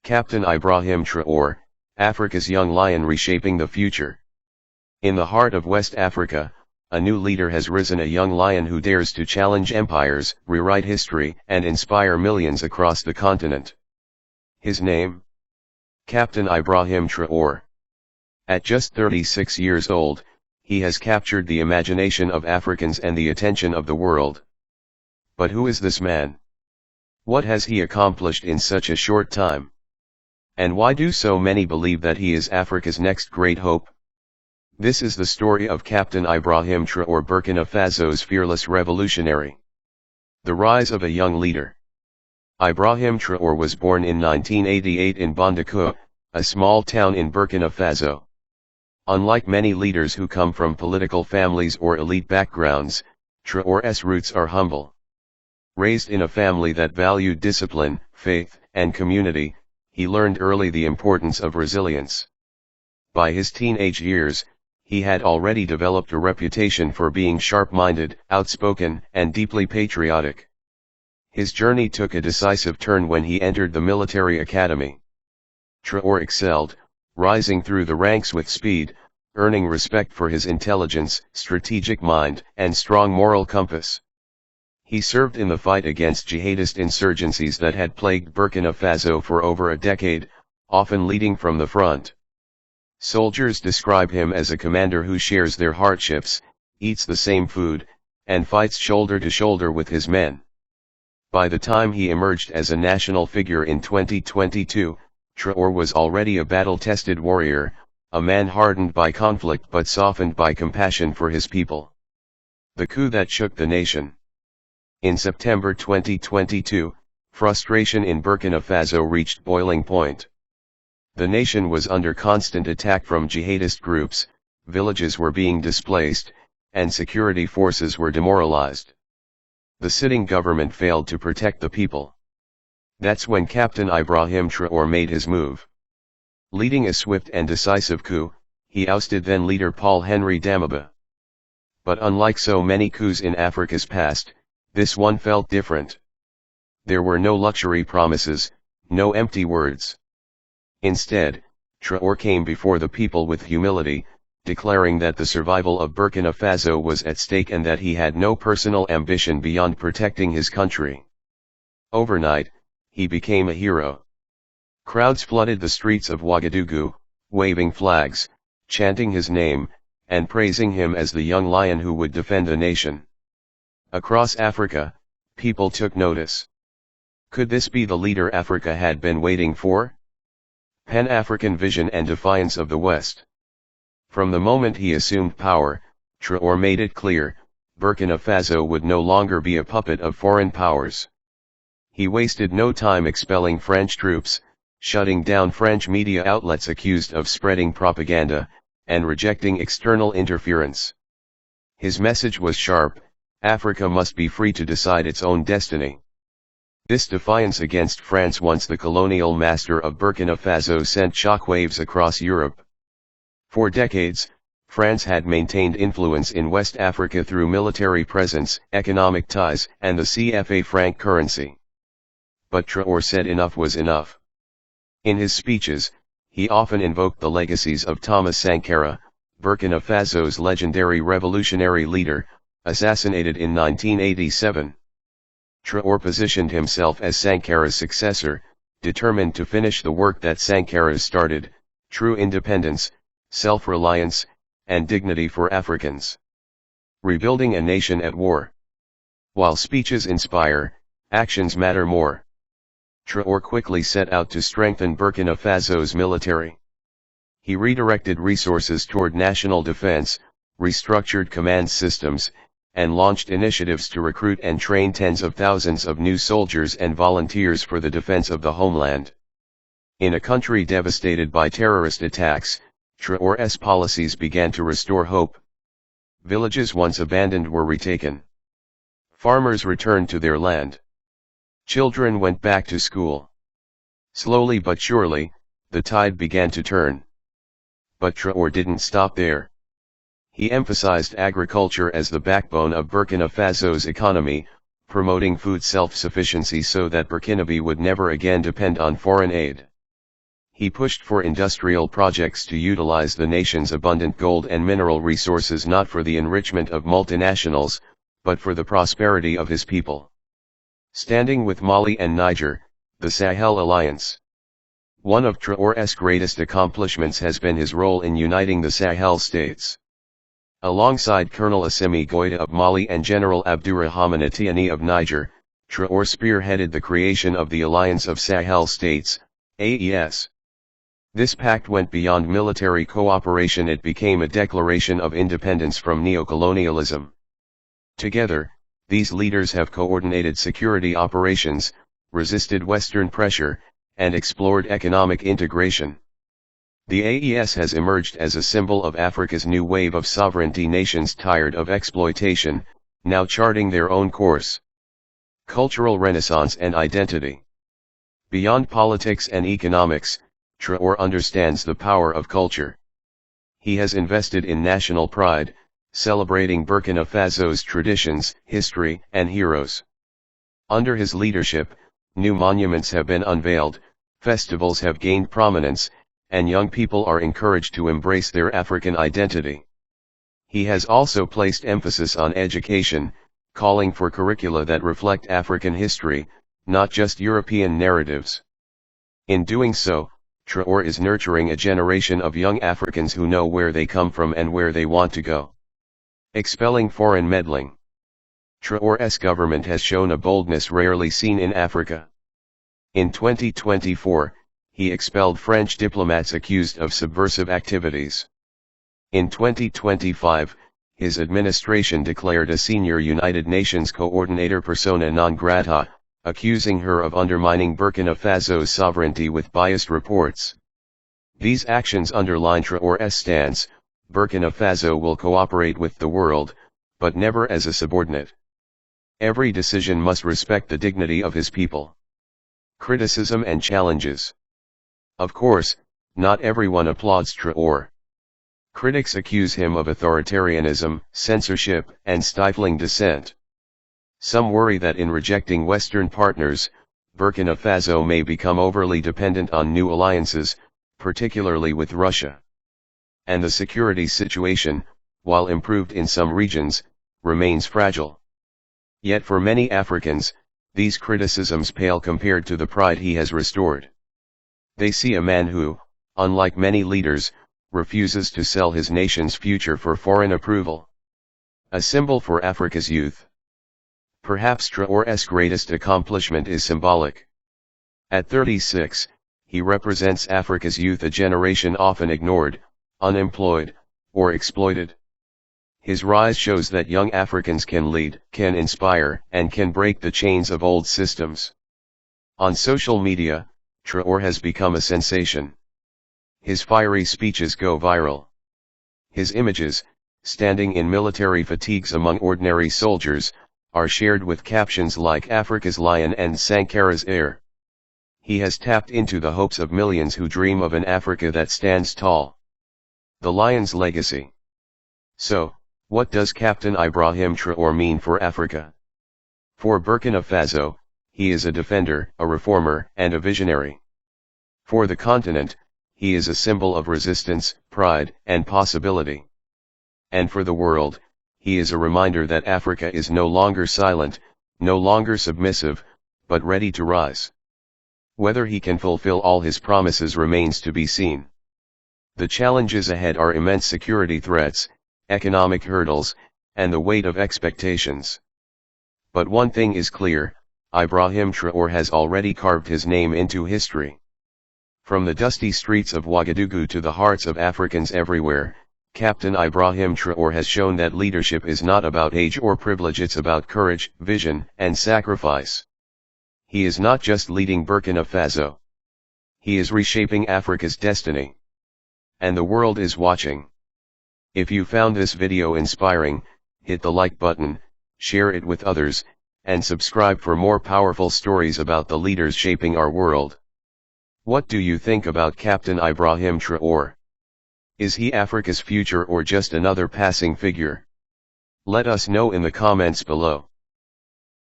Captain Ibrahim Traoré, Africa's young lion reshaping the future. In the heart of West Africa, a new leader has risen, a young lion who dares to challenge empires, rewrite history, and inspire millions across the continent. His name? Captain Ibrahim Traoré. At just 36 years old, he has captured the imagination of Africans and the attention of the world. But who is this man? What has he accomplished in such a short time? And why do so many believe that he is Africa's next great hope? This is the story of Captain Ibrahim Traoré, Burkina Faso's fearless revolutionary. The rise of a young leader. Ibrahim Traoré was born in 1988 in Bondoukou, a small town in Burkina Faso. Unlike many leaders who come from political families or elite backgrounds, Traoré's roots are humble. Raised in a family that valued discipline, faith, and community, he learned early the importance of resilience. By his teenage years, he had already developed a reputation for being sharp-minded, outspoken, and deeply patriotic. His journey took a decisive turn when he entered the military academy. Traoré excelled, rising through the ranks with speed, earning respect for his intelligence, strategic mind, and strong moral compass. He served in the fight against jihadist insurgencies that had plagued Burkina Faso for over a decade, often leading from the front. Soldiers describe him as a commander who shares their hardships, eats the same food, and fights shoulder to shoulder with his men. By the time he emerged as a national figure in 2022, Traoré was already a battle-tested warrior, a man hardened by conflict but softened by compassion for his people. The coup that shook the nation. In September 2022, frustration in Burkina Faso reached boiling point. The nation was under constant attack from jihadist groups, villages were being displaced, and security forces were demoralized. The sitting government failed to protect the people. That's when Captain Ibrahim Traoré made his move. Leading a swift and decisive coup, he ousted then-leader Paul-Henri Damiba. But unlike so many coups in Africa's past, this one felt different. There were no luxury promises, no empty words. Instead, Traoré came before the people with humility, declaring that the survival of Burkina Faso was at stake and that he had no personal ambition beyond protecting his country. Overnight, he became a hero. Crowds flooded the streets of Ouagadougou, waving flags, chanting his name, and praising him as the young lion who would defend a nation. Across Africa, people took notice. Could this be the leader Africa had been waiting for? Pan-African vision and defiance of the West. From the moment he assumed power, Traoré made it clear, Burkina Faso would no longer be a puppet of foreign powers. He wasted no time expelling French troops, shutting down French media outlets accused of spreading propaganda, and rejecting external interference. His message was sharp: Africa must be free to decide its own destiny. This defiance against France, once the colonial master of Burkina Faso, sent shockwaves across Europe. For decades, France had maintained influence in West Africa through military presence, economic ties, and the CFA franc currency. But Traoré said enough was enough. In his speeches, he often invoked the legacies of Thomas Sankara, Burkina Faso's legendary revolutionary leader, assassinated in 1987. Traoré positioned himself as Sankara's successor, determined to finish the work that Sankara started: true independence, self-reliance, and dignity for Africans. Rebuilding a nation at war. While speeches inspire, actions matter more. Traoré quickly set out to strengthen Burkina Faso's military. He redirected resources toward national defense, restructured command systems, and launched initiatives to recruit and train tens of thousands of new soldiers and volunteers for the defense of the homeland. In a country devastated by terrorist attacks, Traoré's policies began to restore hope. Villages once abandoned were retaken. Farmers returned to their land. Children went back to school. Slowly but surely, the tide began to turn. But Traoré didn't stop there. He emphasized agriculture as the backbone of Burkina Faso's economy, promoting food self-sufficiency so that Burkinabe would never again depend on foreign aid. He pushed for industrial projects to utilize the nation's abundant gold and mineral resources not for the enrichment of multinationals, but for the prosperity of his people. Standing with Mali and Niger, the Sahel Alliance. One of Traoré's greatest accomplishments has been his role in uniting the Sahel states. Alongside Colonel Assimi Goïta of Mali and General Abdourahmane Tiani of Niger, Traoré spearheaded the creation of the Alliance of Sahel States, AES. This pact went beyond military cooperation, it became a declaration of independence from neocolonialism. Together, these leaders have coordinated security operations, resisted Western pressure, and explored economic integration. The AES has emerged as a symbol of Africa's new wave of sovereignty, nations tired of exploitation, now charting their own course. Cultural renaissance and identity. Beyond politics and economics, Traoré understands the power of culture. He has invested in national pride, celebrating Burkina Faso's traditions, history, and heroes. Under his leadership, new monuments have been unveiled, festivals have gained prominence, and young people are encouraged to embrace their African identity. He has also placed emphasis on education, calling for curricula that reflect African history, not just European narratives. In doing so, Traoré is nurturing a generation of young Africans who know where they come from and where they want to go. Expelling foreign meddling. Traoré's government has shown a boldness rarely seen in Africa. In 2024, he expelled French diplomats accused of subversive activities. In 2025, his administration declared a senior United Nations coordinator persona non grata, accusing her of undermining Burkina Faso's sovereignty with biased reports. These actions underline Traoré's stance: Burkina Faso will cooperate with the world, but never as a subordinate. Every decision must respect the dignity of his people. Criticism and challenges. Of course, not everyone applauds Traoré. Critics accuse him of authoritarianism, censorship, and stifling dissent. Some worry that in rejecting Western partners, Burkina Faso may become overly dependent on new alliances, particularly with Russia. And the security situation, while improved in some regions, remains fragile. Yet for many Africans, these criticisms pale compared to the pride he has restored. They see a man who, unlike many leaders, refuses to sell his nation's future for foreign approval. A symbol for Africa's youth. Perhaps Traoré's greatest accomplishment is symbolic. At 36, he represents Africa's youth, a generation often ignored, unemployed, or exploited. His rise shows that young Africans can lead, can inspire, and can break the chains of old systems. On social media, Traoré has become a sensation. His fiery speeches go viral. His images, standing in military fatigues among ordinary soldiers, are shared with captions like "Africa's Lion" and "Sankara's Heir." He has tapped into the hopes of millions who dream of an Africa that stands tall. The Lion's legacy. So, what does Captain Ibrahim Traoré mean for Africa? For Burkina Faso, he is a defender, a reformer, and a visionary. For the continent, he is a symbol of resistance, pride, and possibility. And for the world, he is a reminder that Africa is no longer silent, no longer submissive, but ready to rise. Whether he can fulfill all his promises remains to be seen. The challenges ahead are immense: security threats, economic hurdles, and the weight of expectations. But one thing is clear: Ibrahim Traoré has already carved his name into history. From the dusty streets of Ouagadougou to the hearts of Africans everywhere, Captain Ibrahim Traoré has shown that leadership is not about age or privilege, it's about courage, vision, and sacrifice. He is not just leading Burkina Faso. He is reshaping Africa's destiny. And the world is watching. If you found this video inspiring, hit the like button, share it with others, and subscribe for more powerful stories about the leaders shaping our world. What do you think about Captain Ibrahim Traoré? Is he Africa's future or just another passing figure? Let us know in the comments below.